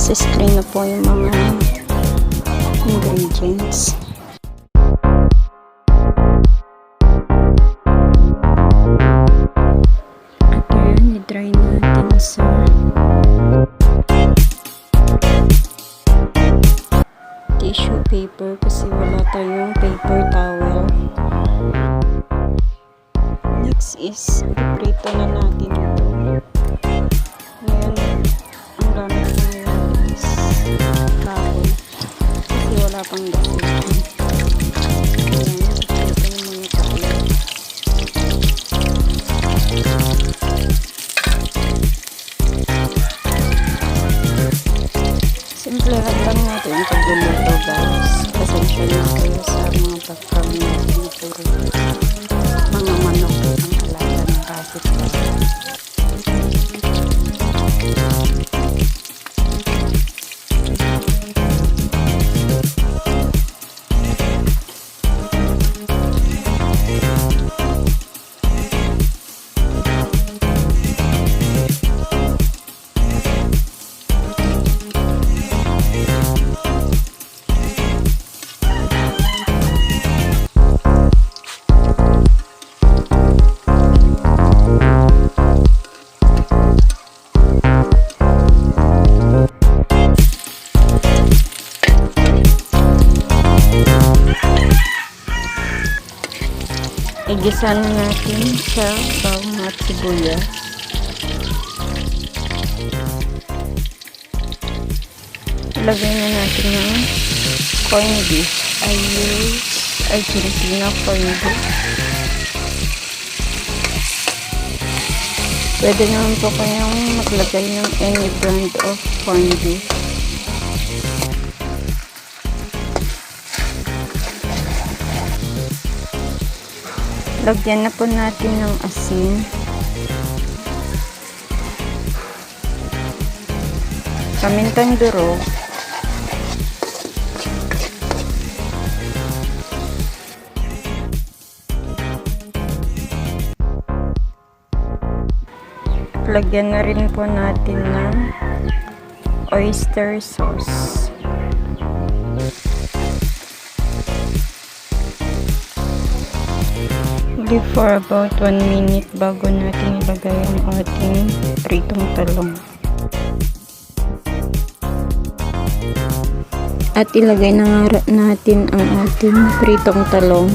nasa screen na po yung mga ingredients. At yun, i-dry natin sa tissue paper kasi wala tayong paper towel. Next is, iprito na natin ito. Ngayon, ang gamit ko ngayon is kahoy kasi wala pang gasolina. Ayan, iprito yung mga kahoy. Simplihan lang natin ang pagluluto, guys. Pasensya na kayo sa mga background natin na puro mga manok ang alaga ng kapitbahay. Igisa na natin sa bawang at sibuyas. Ilagay na natin ng corned beef. I use Argentina corned beef. Pwede naman po kayong maglagay ng any brand of corned beef. Lagyan na po natin ng asin. Pamintang durog. Lagyan na rin po natin ng oyster sauce. Leave for about 1 minute bago natin ilagay ang ating pritong talong. At ilagay na nga natin ang ating pritong talong.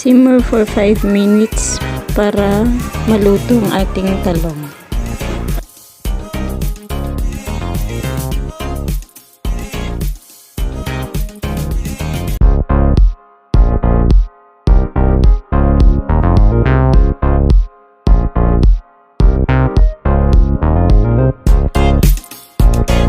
Simmer for 5 minutes para maluto ang ating talong.